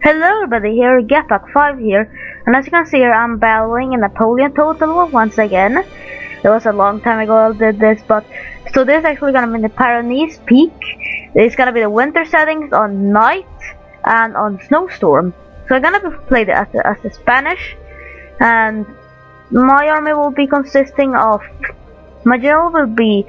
Hello everybody, here Getback5 here, and as you can see here I'm battling in Napoleon total once again. It was a long time ago I did this, but so this is actually gonna be in the Pyrenees Peak. It's gonna be the winter settings on night and on snowstorm. So I'm gonna play as the Spanish, and my army will be consisting of, my general will be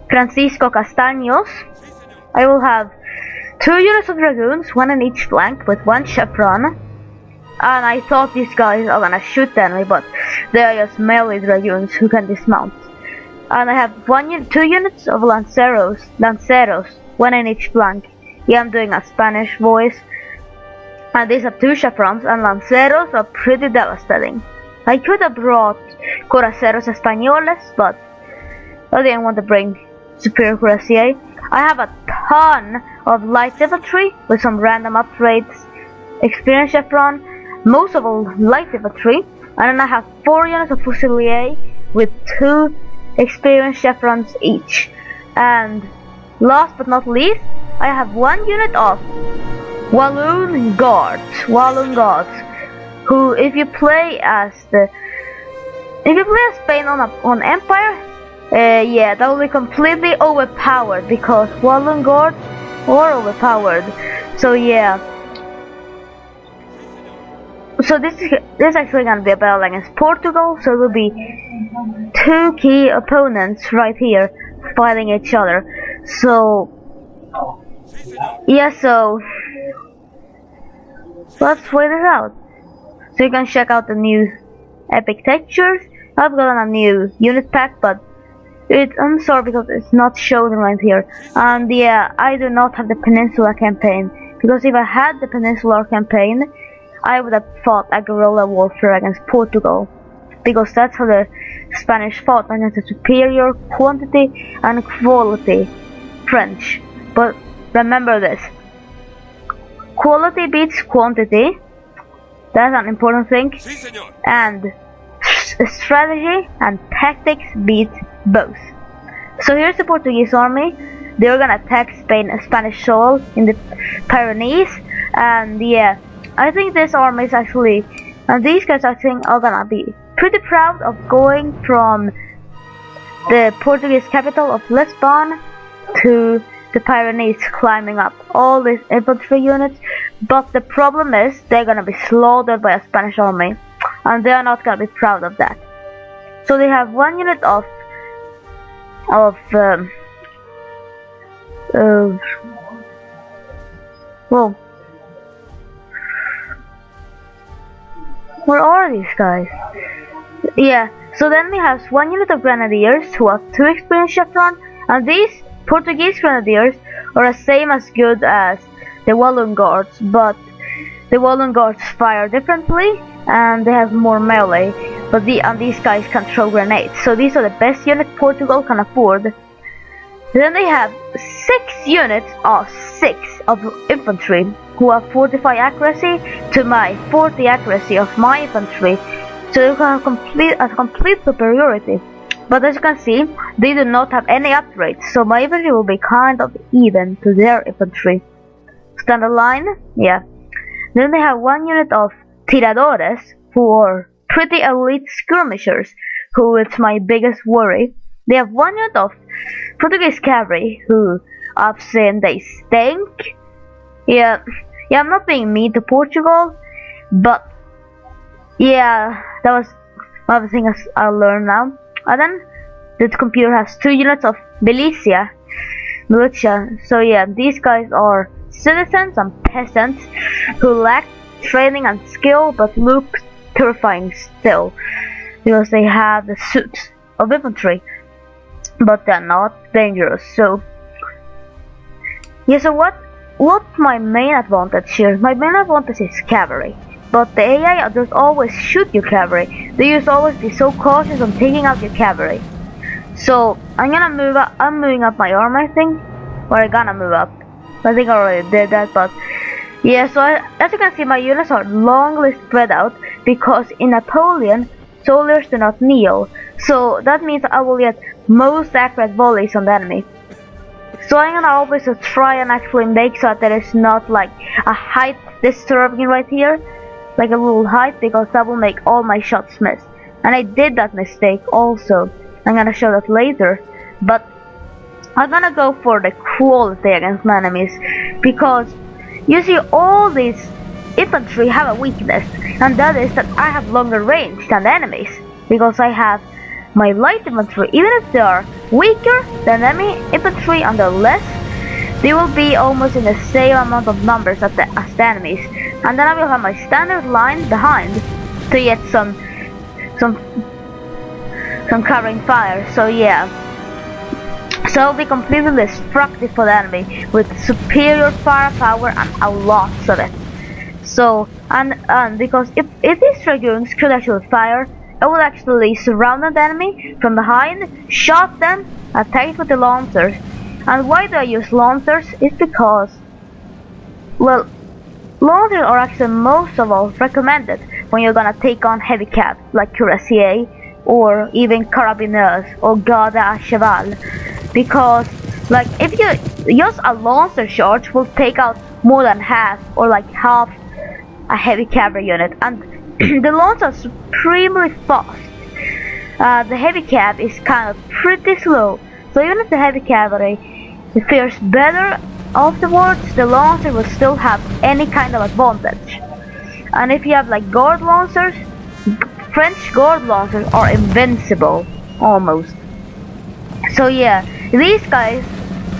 Francisco Castaños. I will have 2 units of dragoons, 1 in each flank with 1 chevron. And I thought these guys are gonna shoot the enemy, but they are just melee dragoons who can dismount. And I have 2 units of lanceros, 1 in each flank. Yeah, I'm doing a Spanish voice. And these are 2 chevrons, and lanceros are pretty devastating. I could have brought coraceros españoles, but I didn't want to bring superior cuirassier. I have a ton of light infantry with some random upgrades, experience chevron, most of all light infantry, and then I have 4 units of fusilier with 2 experience chevrons each. And last but not least, I have 1 unit of Walloon guards, who if you play as Spain on Empire, yeah, that will be completely overpowered because Walloon guards are overpowered. So yeah. So this is actually gonna be a battle against Portugal. So it will be 2 key opponents right here fighting each other. So yeah, so let's wait it out. So you can check out the new epic textures. I've gotten a new unit pack, but I'm sorry because it's not shown right here. And yeah, I do not have the Peninsula campaign, because if I had the Peninsular campaign, I would have fought a guerrilla warfare against Portugal, because that's how the Spanish fought, against a superior quantity and quality French. But remember this: quality beats quantity. That's an important thing. And strategy and tactics beat both. So here's the Portuguese army. They're gonna attack Spanish soil in the Pyrenees, and yeah, I think this army is actually, and these guys I think are gonna be pretty proud of going from the Portuguese capital of Lisbon to the Pyrenees, climbing up all these infantry units. But the problem is they're gonna be slaughtered by a Spanish army, and they are not gonna be proud of that. So they have 1 unit of well, where are these guys? Yeah, so then we have 1 unit of grenadiers who have 2 experience chevron, and these Portuguese grenadiers are the same as good as the Walloon guards, but the Walloon guards fire differently and they have more melee, but these guys can throw grenades. So these are the best units Portugal can afford. Then they have 6 units of 6 of infantry who have 45 accuracy to my 40 accuracy of my infantry. So they can have complete superiority. But as you can see, they do not have any upgrades, so my infantry will be kind of even to their infantry. Standard line, yeah. Then they have 1 unit of tiradores, who are pretty elite skirmishers, who is my biggest worry. They have 1 unit of Portuguese cavalry, who I've seen they stink. Yeah, I'm not being mean to Portugal, but yeah, that was one of the things I learned now. And then the computer has 2 units of militia. So yeah, these guys are citizens and peasants who lack training and skill, but look terrifying still, because they have the suits of infantry, but they're not dangerous. So yeah, so what's my main advantage here? My main advantage is cavalry, but the AI just always shoot your cavalry. They just always be so cautious on taking out your cavalry. So I'm moving up my armor, I think, or I'm gonna move up. I think I already did that, but yeah, so as you can see, my units are longly spread out, because in Napoleon, soldiers do not kneel. So that means I will get most accurate volleys on the enemy. So I'm gonna always try and actually make sure that there is not like a height disturbing right here, like a little height, because that will make all my shots miss. And I did that mistake also. I'm gonna show that later, but I'm gonna go for the quality against my enemies, because you see all these infantry have a weakness, and that is that I have longer range than the enemies, because I have my light infantry. Even if they are weaker than enemy infantry and they're less, they will be almost in the same amount of numbers as the enemies. And then I will have my standard line behind to get some covering fire. So yeah, so I'll be completely destructive for the enemy with superior firepower and a lot of it. So and because if these dragoons could actually fire, I would actually surround the enemy from behind, shot them, attack with the lancers. And why do I use lancers? It's because, well, lancers are actually most of all recommended when you're gonna take on heavy cav like cuirassier or even carabiners or garde à cheval, because like if you just a lancer charge will take out more than half or like half a heavy cavalry unit, and the lancers are supremely fast. The heavy cav is kind of pretty slow, so even if the heavy cavalry fares better afterwards, the lancer will still have any kind of advantage. And if you have like guard lancers, French guard lancers are invincible almost. So yeah, these guys,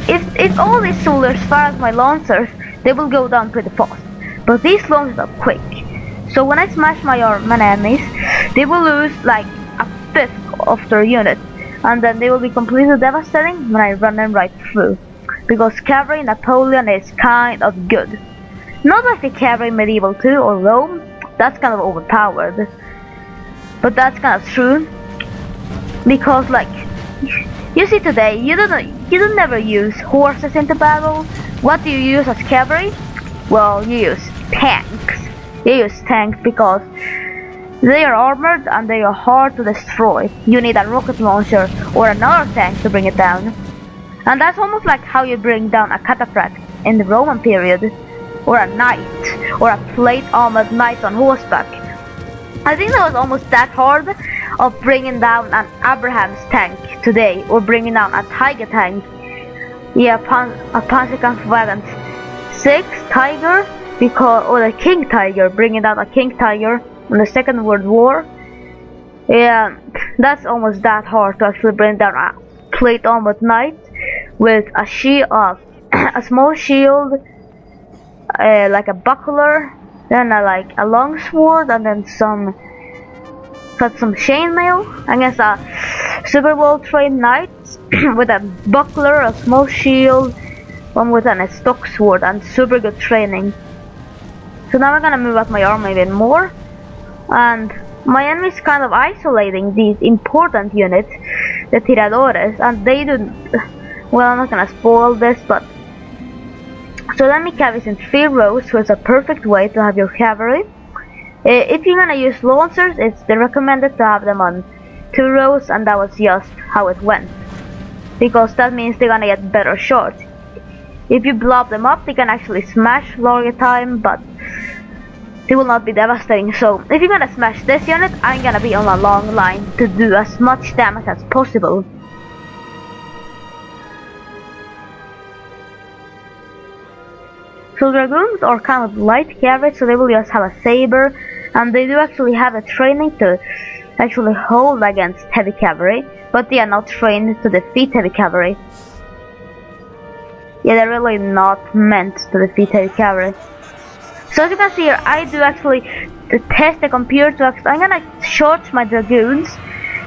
if all these soldiers fire at my lancers, they will go down pretty fast. But these lancers are quick. So when I smash my enemies, they will lose like a fifth of their unit, and then they will be completely devastating when I run them right through. Because cavalry Napoleon is kind of good. Not like the cavalry medieval 2 or Rome, that's kind of overpowered. But that's kind of true. Because like, you see today, you don't never use horses into battle. What do you use as cavalry? Well, you use tanks. You use tanks because they are armored and they are hard to destroy. You need a rocket launcher or another tank to bring it down. And that's almost like how you bring down a cataphract in the Roman period, or a knight, or a plate armored knight on horseback. I think that was almost that hard of bringing down an Abraham's tank today, or bringing down a Tiger tank. Yeah, a Panzerkampfwagen 6 Tiger, or the King Tiger, bringing down a King Tiger in the Second World War. Yeah, that's almost that hard to actually bring down a plate armored knight with a shield, a small shield, like a buckler, then like a long sword, and then some chainmail. I guess a super well trained knight with a buckler, a small shield, one with a stock sword, and super good training. So now we're gonna move up my army even more, and my enemy is kind of isolating these important units, the tiradores, and they do. Well, I'm not gonna spoil this, but so then we cav is in 3 rows, so it's a perfect way to have your cavalry. If you're gonna use lancers, it's recommended to have them on 2 rows, and that was just how it went, because that means they're gonna get better shots. If you blob them up, they can actually smash longer time, but they will not be devastating. So if you're gonna smash this unit, I'm gonna be on a long line to do as much damage as possible. So dragoons are kind of light cavalry, so they will just have a saber, and they do actually have a training to actually hold against heavy cavalry, but they are not trained to defeat heavy cavalry. Yeah, they're really not meant to defeat heavy cavalry. So as you can see here, I do actually test the computer. I'm gonna charge my dragoons,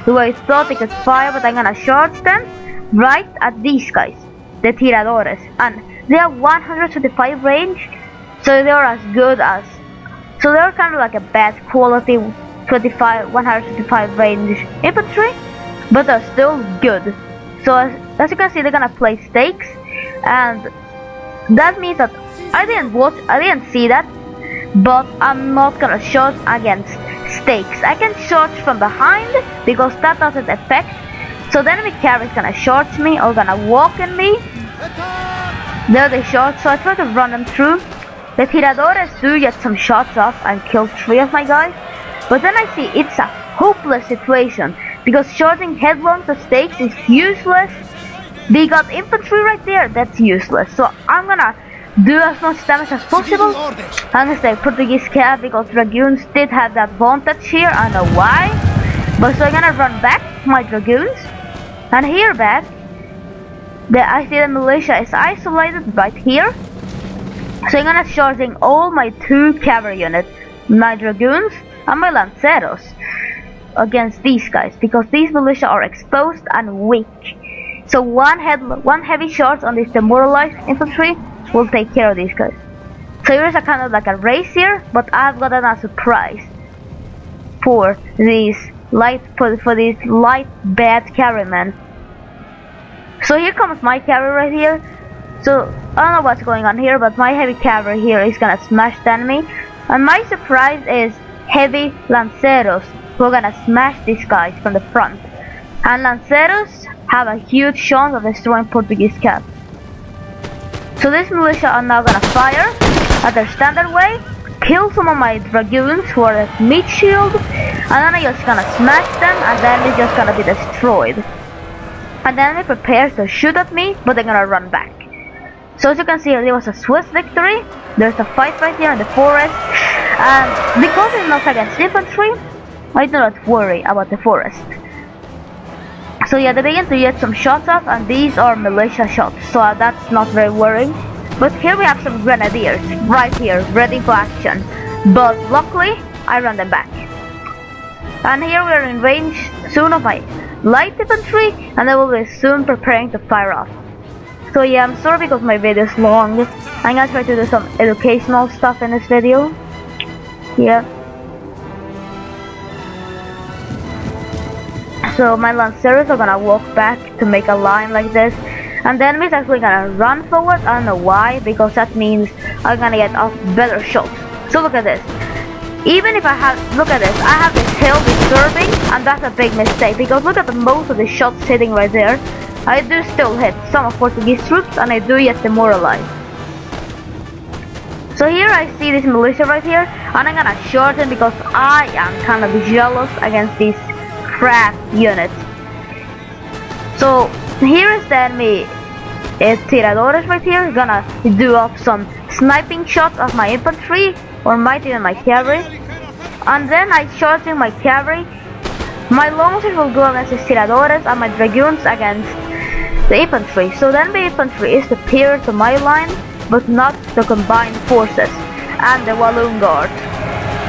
who I thought they could fire, but I'm gonna charge them right at these guys, the tiradores, and they have 125 range, so they are as good as, so they're kind of like a bad quality 125 range infantry, but they're still good. So as you can see, they're gonna play stakes, and that means that I didn't see that, but I'm not gonna shoot against stakes. I can shoot from behind because that doesn't affect. So the enemy cavalry is gonna charge me or gonna walk in me, There they shot, so I try to run them through. The tiradores do get some shots off and kill 3 of my guys, but then I see it's a hopeless situation because charging headlong to stakes is useless. They got infantry right there, that's useless. So I'm gonna do as much damage as possible. I'm gonna stay Portuguese cav because Dragoons did have that advantage here, I don't know why. But so I'm gonna run back my Dragoons, and here back, I see the militia is isolated right here. So I'm gonna charging all my 2 cavalry units, my Dragoons and my Lanceros, against these guys because these militia are exposed and weak. So one heavy charge on this demoralized infantry will take care of these guys. So here's a kind of like a race here, but I've got a surprise for these light bad cavalrymen. So here comes my cavalry right here. So I don't know what's going on here, but my heavy cavalry here is gonna smash the enemy, and my surprise is heavy Lanceros who are gonna smash these guys from the front. And Lanceros have a huge chance of destroying Portuguese cav. So this militia are now gonna fire at their standard way, kill some of my Dragoons who are at meat shield, and then I'm just gonna smash them, and then it's just gonna be destroyed. And then they prepare to shoot at me, but they're gonna run back. So as you can see, there was a swift victory. There's a fight right here in the forest, and because it's not against infantry, I do not worry about the forest. So yeah, they begin to get some shots off, and these are militia shots, so that's not very worrying. But here we have some grenadiers right here, ready for action. But luckily, I run them back. And here we are in range soon of my light infantry, and they will be soon preparing to fire off. So yeah, I'm sorry because my video is long. I'm gonna try to do some educational stuff in this video. Yeah. So my Lanceros are gonna walk back to make a line like this, and the enemy's actually gonna run forward. I don't know why, because that means I'm gonna get off better shots. So look at this. Even if look at this, I have this hill disturbing, and that's a big mistake because look at most of the shots hitting right there. I do still hit some of Portuguese troops, and I do get demoralized. So here I see this militia right here, and I'm gonna charge them because I am kind of jealous against these crap units. So here is the enemy tiradores right here, gonna do up some sniping shots of my infantry, or might even my cavalry, and then I charging my cavalry. My lancers will go against the tiradores and my dragoons against the infantry. So then the infantry is superior to my line, but not the combined forces and the Walloon Guard.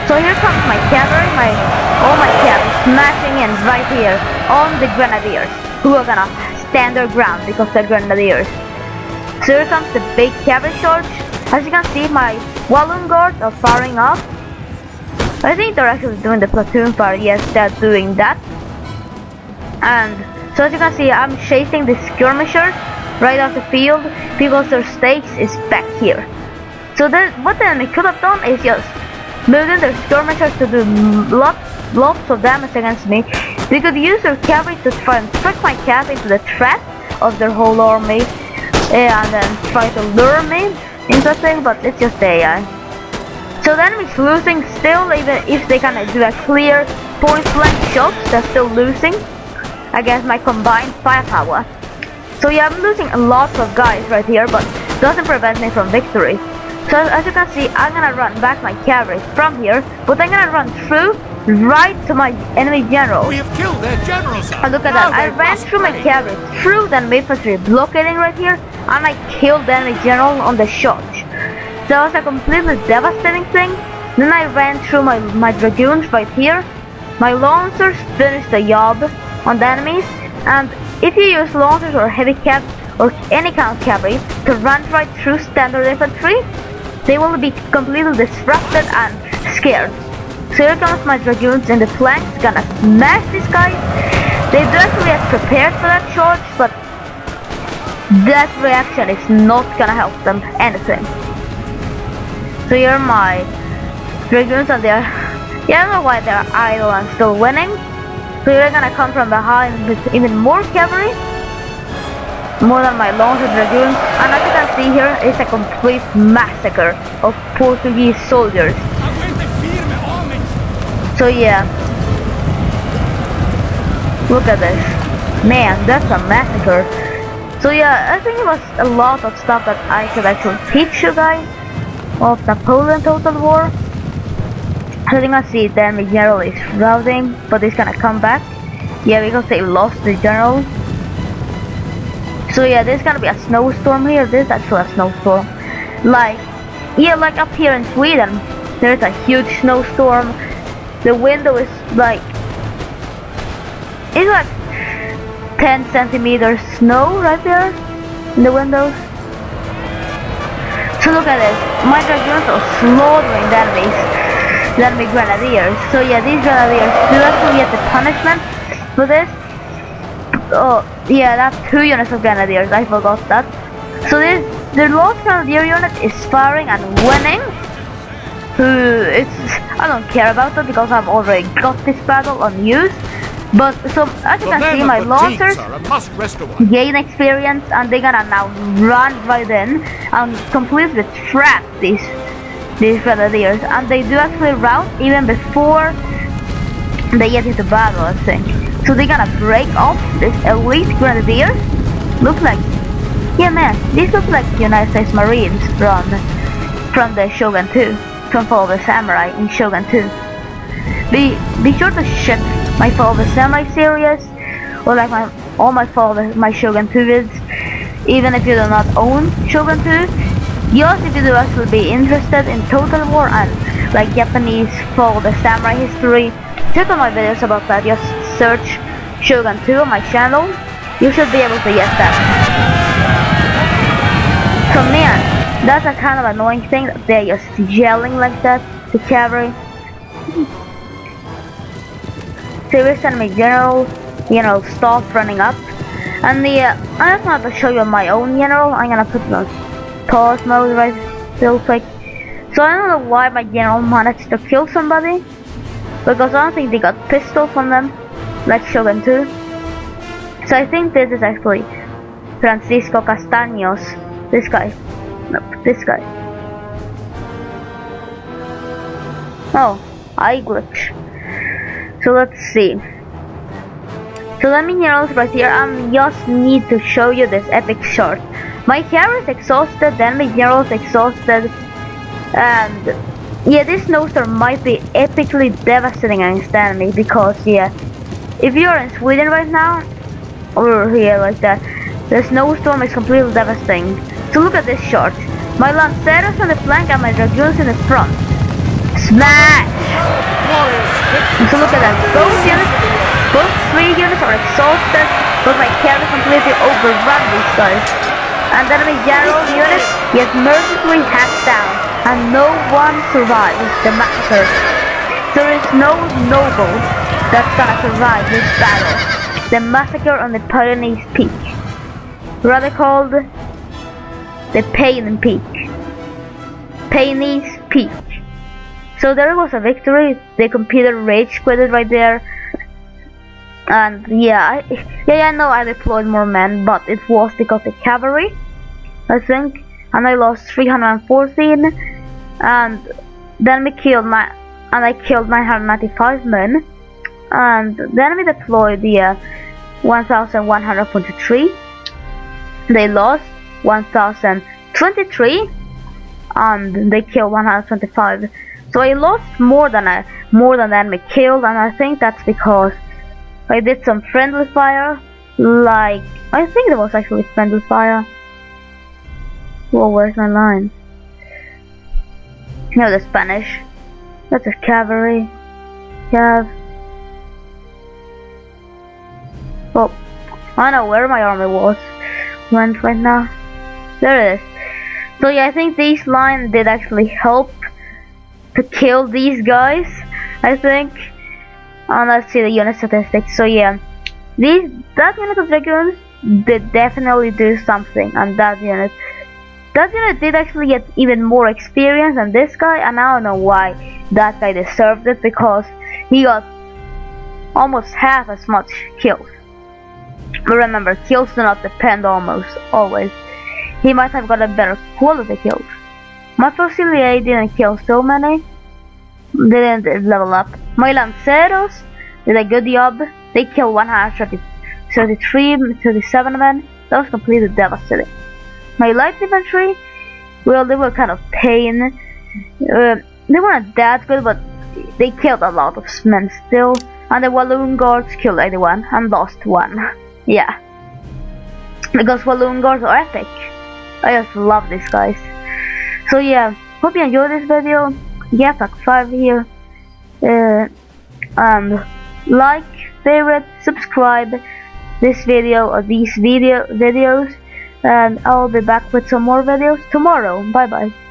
So here comes my cavalry, all my cavalry smashing in right here on the grenadiers, who are gonna stand their ground because they're grenadiers. So here comes the big cavalry charge. As you can see, my Walloon Guards are firing off. I think they're actually doing the platoon fire. Yes, they're doing that. And so as you can see, I'm chasing the skirmishers right off the field because their stakes is back here. So what the enemy could have done is just moving their skirmishers to do lots of damage against me. They could use their cavalry to try and trick my cav into the trap of their whole army, and then try to lure me into a thing, but it's just AI. So the enemy's losing still, even if they can do a clear point blank shot, they're still losing against my combined firepower. So yeah, I'm losing a lot of guys right here, but doesn't prevent me from victory. So as you can see, I'm gonna run back my cavalry from here, but I'm gonna run through right to my enemy general. We have killed their general, sir. And look at that, I ran through my cavalry, through the enemy infantry blockading right here, and I killed the enemy general on the shot. So that was a completely devastating thing. Then I ran through my dragoons right here. My lancers finished the job on the enemies, and if you use lancers or heavy cav or any kind of cavalry to run right through standard infantry, they will be completely disrupted and scared. So here comes my dragoons in the flanks, gonna smash these guys. They do actually get prepared for that charge, but that reaction is not gonna help them anything. So here are my dragoons, and they're, yeah, I don't know why they're idle and still winning. So they're gonna come from behind with even more cavalry. more than my launcher dragoons, and as you can see here, it's a complete massacre of Portuguese soldiers. So yeah, look at this, man, that's a massacre. So yeah, I think it was a lot of stuff that I could actually teach you guys of Napoleon Total War. I think I see the enemy general is routing, but he's gonna come back. Yeah, because they lost the general. So yeah, there's gonna be a snowstorm here. This is actually a snowstorm. Like, yeah, like up here in Sweden, there's a huge snowstorm. The window is like, it's like 10 centimeters snow right there in the windows. So look at this, my dragoons are slaughtering the enemy grenadiers. So yeah, these grenadiers do actually get the punishment for this. Oh yeah, that's 2 units of grenadiers, I forgot that. So the last grenadier unit is firing and winning. I don't care about that because I've already got this battle on use. But so as you can see, my launchers gain experience, and they're gonna now run right in and completely trap these grenadiers, and they do actually rout even before they get into battle, I think. So they're gonna break off this elite grenadiers. Look like, yeah man, these look like United States Marines from the Shogun 2, from Fall of the Samurai in Shogun 2. Be sure to check my Fall of the Samurai series, or like my Shogun 2 vids, even if you do not own Shogun 2. Just if you do actually be interested in Total War and like Japanese Fall of the Samurai history, check out my videos about that. Just search Shogun 2 on my channel. You should be able to get that. So man, that's a kind of annoying thing that they're just yelling like that, the cavalry. Serious enemy general, stop running up. And I'm just going to show you my own general. I'm gonna put it on pause mode right real quick. So I don't know why my general managed to kill somebody, because I don't think they got pistol from them, like Shogun 2. So I think this is actually Francisco Castaños. This guy. Nope, this guy. Oh, I glitch. So let's see. So let me generals right here. I just need to show you this epic shot. My hero is exhausted, then my general is exhausted, and yeah, this snowstorm might be epically devastating against the enemy, because yeah, if you're in Sweden right now, or here like that, the snowstorm is completely devastating. So look at this shot. My lanceros on the flank and my dragoons in the front. Smash! So look at that. Both 3 units are exhausted, but my carry completely overrun these guys. And then my general unit gets mercifully hacked down, and no one survives the massacre. There is no noble that's gonna survive this battle. The massacre on the Pyrenees Peak, rather called the Pain Peak. Pyrenees Peak. So there was a victory. The computer rage quitted right there. And yeah, I know I deployed more men, but it was because the cavalry, I think, and I lost 314, and then I killed 995 men, and then we deployed the 1143. They lost 1023, and they killed 125. So I lost more than the enemy killed, and I think that's because I did some friendly fire. Like, I think there was actually friendly fire. Whoa, where's my line? No, the Spanish. That's a cavalry. Cav. Oh, I know where my army went right now. There it is. So yeah, I think these lines did actually help to kill these guys, I think. And let's see the unit statistics. So yeah, that unit of dragoons did definitely do something, and that unit did actually get even more experience than this guy, and I don't know why that guy deserved it, because he got almost half as much kills. But remember, kills do not depend always. He might have got a better quality kills. My Fusilia didn't kill so many. Didn't level up. My Lanceros did a good job. They killed 133, 37 men. That was completely devastating. My light infantry, well, they were kind of pain. They weren't that good, but they killed a lot of men still. And the Walloon Guards killed 81 and lost 1. Yeah. Because Walloon Guards are epic. I just love these guys. So yeah, hope you enjoyed this video. Get like 5 here. And like, favorite, subscribe this video or these videos. And I'll be back with some more videos tomorrow. Bye bye.